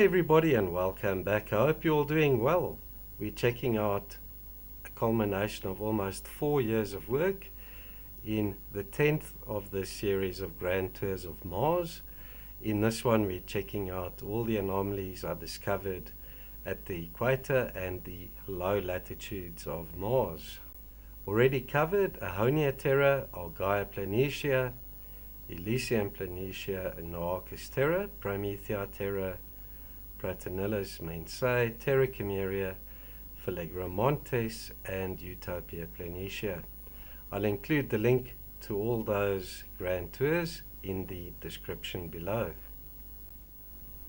everybody and welcome back. I hope you're all doing well. We're checking out a culmination of almost 4 years of work in the 10th of this series of Grand Tours of Mars. In this one we're checking out all the anomalies I discovered at the Equator and the low latitudes of Mars. Already covered Ahonia Terra, Argaea Planitia, Elysium Planitia, Noarchus Terra, Promethea Terra, Pratinellus Mainsae, Terra Chimeria, Phlegromontes, and Utopia Planitia. I'll include the link to all those grand tours in the description below.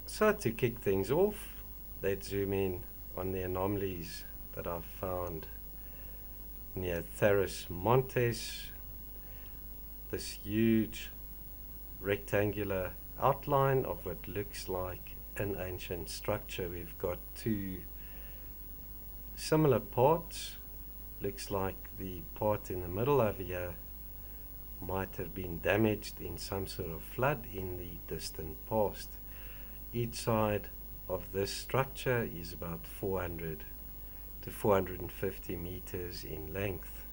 So to kick things off, let's zoom in on the anomalies that I've found near Tharras Montes. This huge rectangular outline of what looks like an ancient structure. We've got two similar parts. Looks like the part in the middle over here might have been damaged in some sort of flood in the distant past. Each side of this structure is about 400 to 450 meters in length.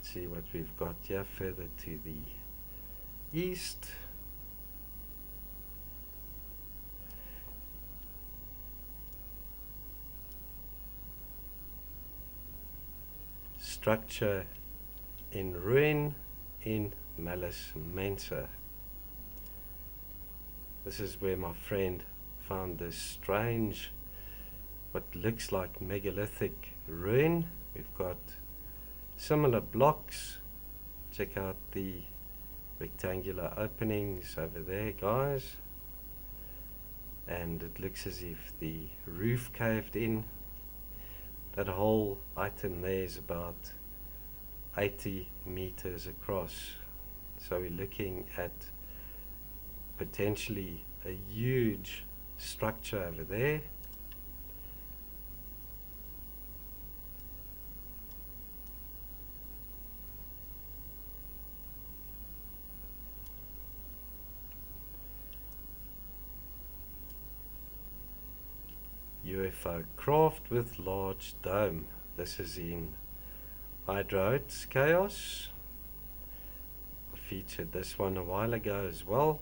See what we've got here further to the east. Structure in ruin in Malus Mensa. This is where my friend found this strange, what looks like megalithic ruin. We've got similar blocks. Check out the rectangular openings over there, guys. And it looks as if the roof caved in. That whole item there is about 80 meters across. So we're looking at potentially a huge structure over there. UFO craft with large dome. This is in Hydroids Chaos. I featured this one a while ago as well.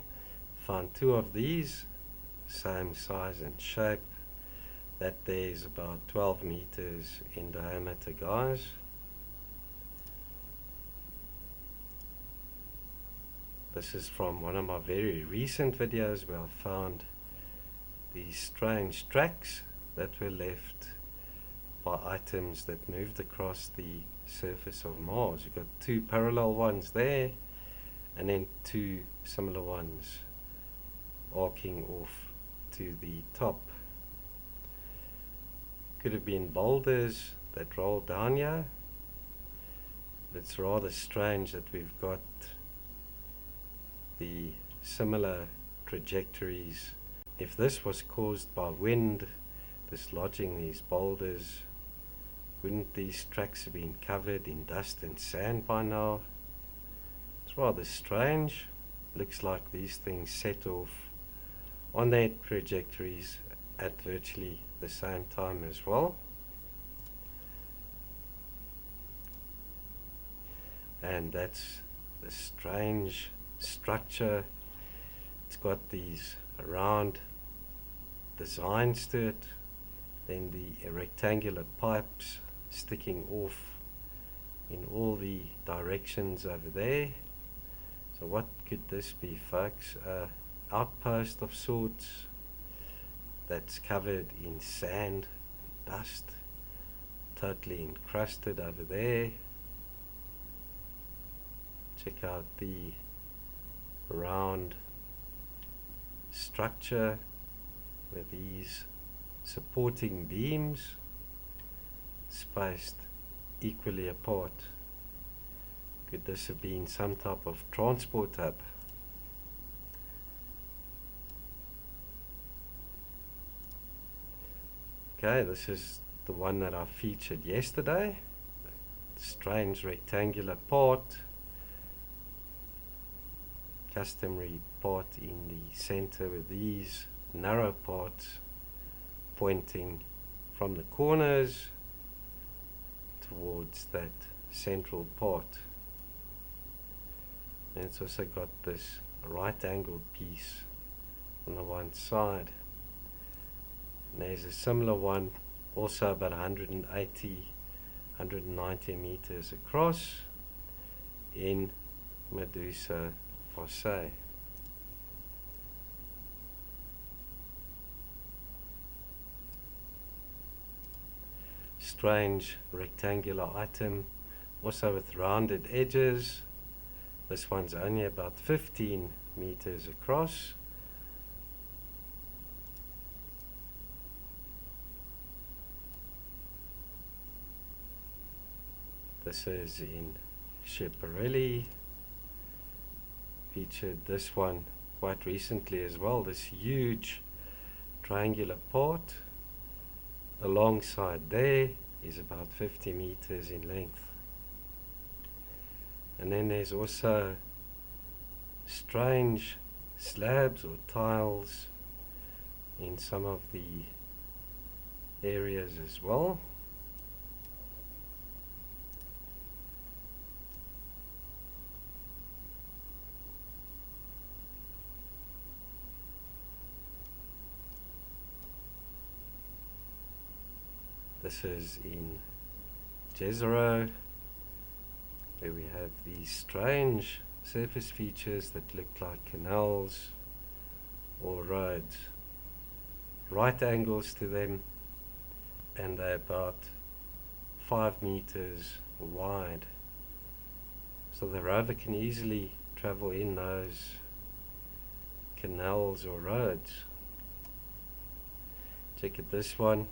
Found two of these, same size and shape. That there is about 12 meters in diameter, guys. This is from one of my very recent videos where I found these strange tracks that were left by items that moved across the surface of Mars. You've got two parallel ones there and then two similar ones arcing off to the top. Could have been boulders that rolled down here. It's rather strange that we've got the similar trajectories. If this was caused by wind dislodging these boulders, wouldn't these tracks have been covered in dust and sand by now? It's rather strange. Looks like these things set off on their trajectories at virtually the same time as well. And that's the strange structure. It's got these round designs to it, then the rectangular pipes sticking off in all the directions over there. So what could this be, folks? Outpost of sorts that's covered in sand, dust, totally encrusted over there. Check out the round structure with these supporting beams spaced equally apart. Could this have been some type of transport hub? Okay, this is the one that I featured yesterday. Strange rectangular part customary part in the center with these narrow parts pointing from the corners towards that central part. And it's also got this right angled piece on the one side. And there's a similar one, also about 190 meters across in Medusa Fosse. Strange rectangular item, also with rounded edges. This one's only about 15 meters across. This is in Schiaparelli. Featured this one quite recently as well, this huge triangular part. Alongside there is about 50 meters in length. And then there's also strange slabs or tiles in some of the areas as well. This is in Jezero, where we have these strange surface features that look like canals or roads. Right angles to them, and they're about 5 meters wide. So the rover can easily travel in those canals or roads. Check out this one.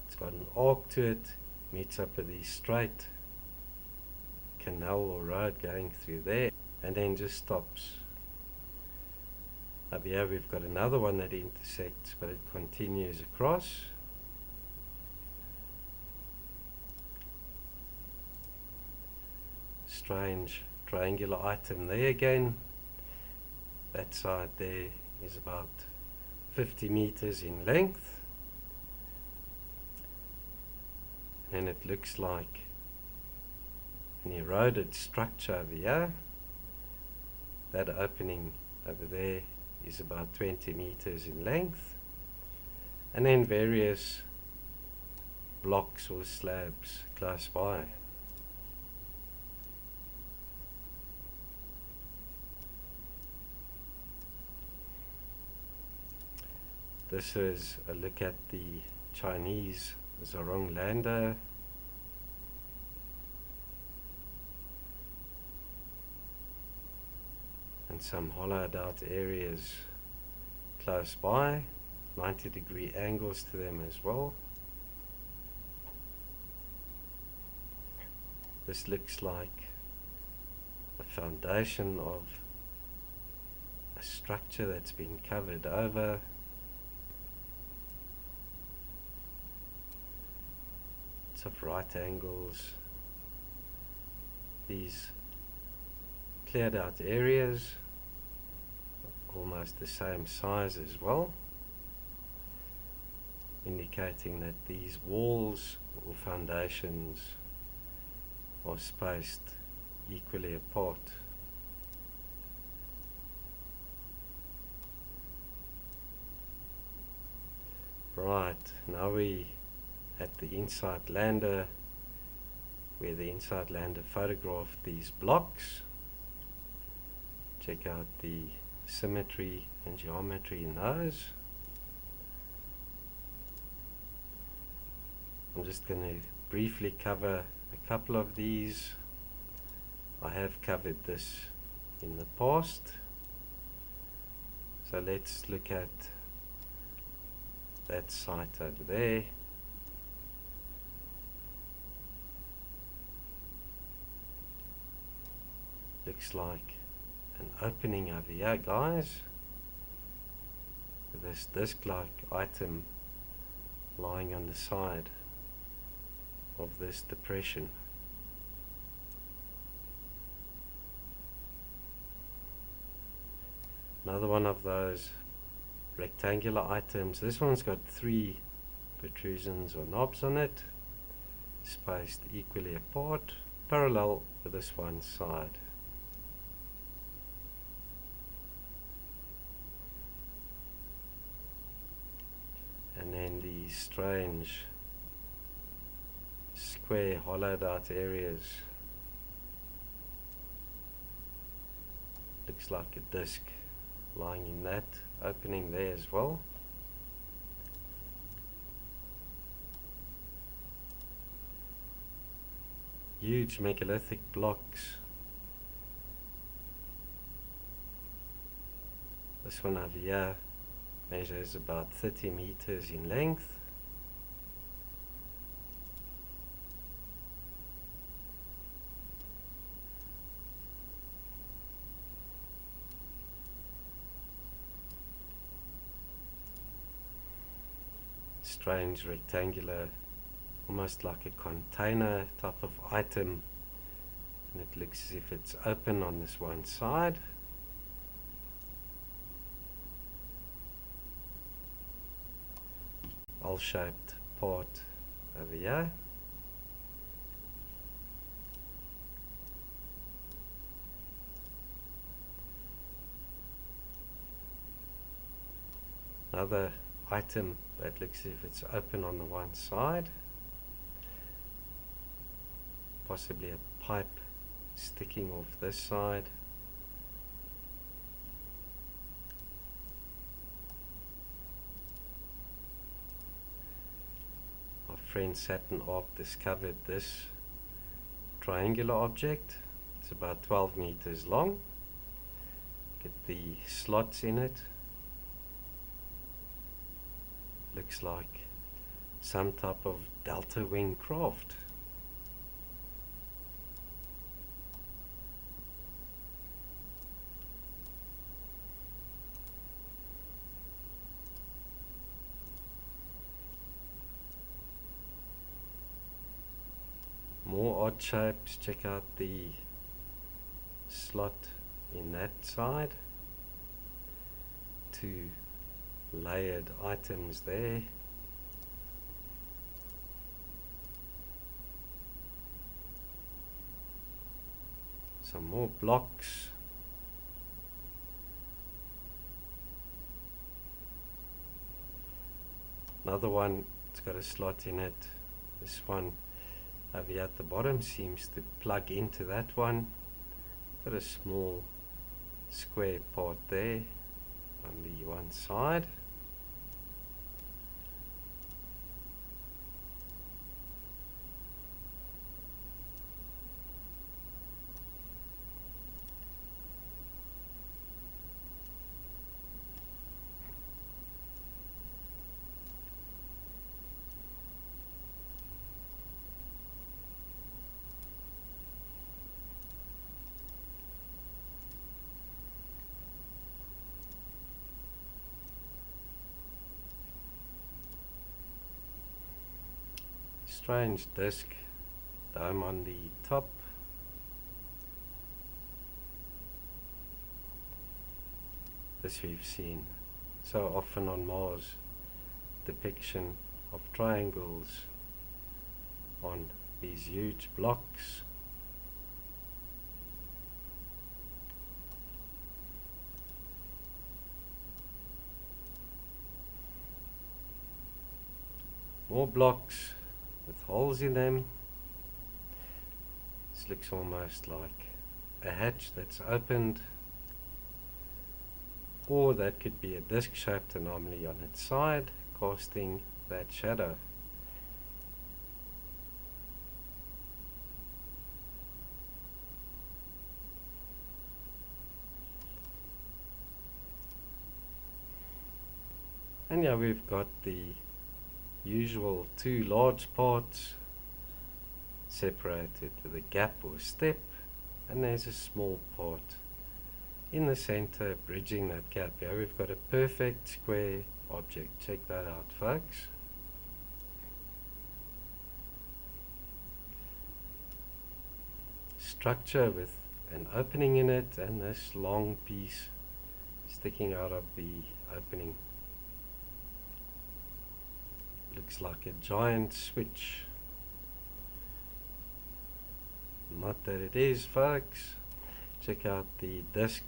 It's got an arc to it, meets up with the straight canal or road going through there, and then just stops. Over here we've got another one that intersects, but it continues across. Strange triangular item there again. That side there is about 50 meters in length. And it looks like an eroded structure over here. That opening over there is about 20 meters in length. And then various blocks or slabs close by. This is a look at the Chinese Zhorong lander. And some hollowed out areas close by, 90-degree angles to them as well. This looks like the foundation of a structure that's been covered over. Of right angles, these cleared out areas, almost the same size as well, indicating that these walls or foundations are spaced equally apart. Right, now we at the inside lander, where the inside lander photographed these blocks. Check out the symmetry and geometry in those. I'm just going to briefly cover a couple of these. I have covered this in the past, so let's look at that site over there. Looks like an opening over here, guys, with this disc-like item lying on the side of this depression. Another one of those rectangular items. This one's got 3 protrusions or knobs on it, spaced equally apart, parallel with this one side. And then these strange square hollowed out areas. Looks like a disc lying in that opening there as well. Huge megalithic blocks. This one over here measures about 30 meters in length. Strange rectangular, almost like a container type of item, and it looks as if it's open on this one side. L-shaped part over here. Another item that looks as if it's open on the one side. Possibly a pipe sticking off this side. Our friend Saturn Arc discovered this triangular object. It's about 12 meters long. Get the slots in it. Looks like some type of delta wing craft. More odd shapes. Check out the slot in that side. 2 layered items there. Some more blocks. Another one, it's got a slot in it. This one over here at the bottom seems to plug into that one. Got a small square part there on the one side. Strange disc, dome on the top. This we've seen so often on Mars, depiction of triangles on these huge blocks. More blocks with holes in them. This looks almost like a hatch that's opened, or that could be a disc-shaped anomaly on its side, casting that shadow. And yeah, we've got the usual 2 large parts separated with a gap or step, and there's a small part in the center bridging that gap. Here we've got a perfect square object. Check that out, folks. Structure with an opening in it, and this long piece sticking out of the opening. Looks like a giant switch. Not that it is, folks. Check out the disc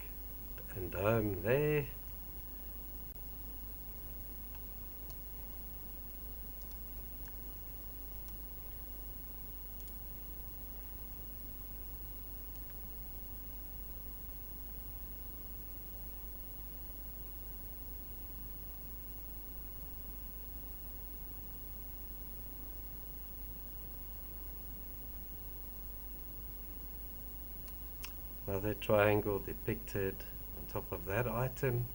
and dome there. Another triangle depicted on top of that item.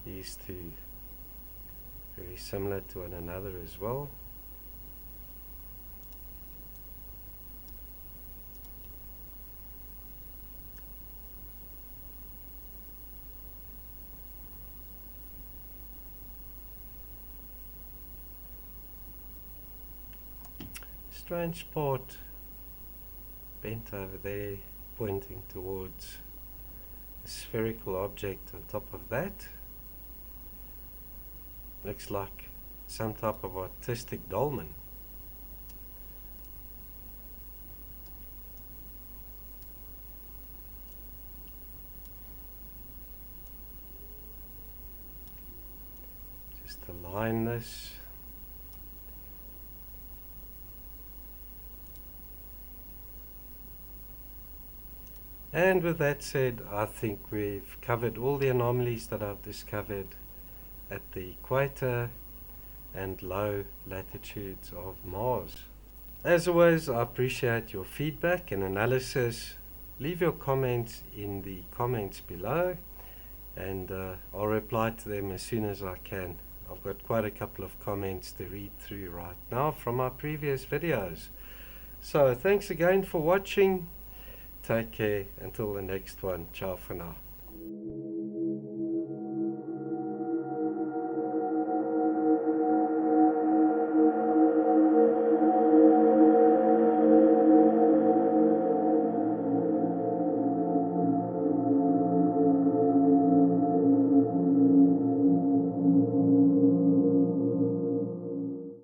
These two very similar to one another as well. Strange part bent over there, pointing towards a spherical object on top of that. Looks like some type of artistic dolmen. Just align this. And with that said, I think we've covered all the anomalies that I've discovered at the equator and low latitudes of Mars. As always, I appreciate your feedback and analysis. Leave your comments in the comments below, and I'll reply to them as soon as I can. I've got quite a couple of comments to read through right now from my previous videos. So thanks again for watching. Take care until the next one. Ciao for now.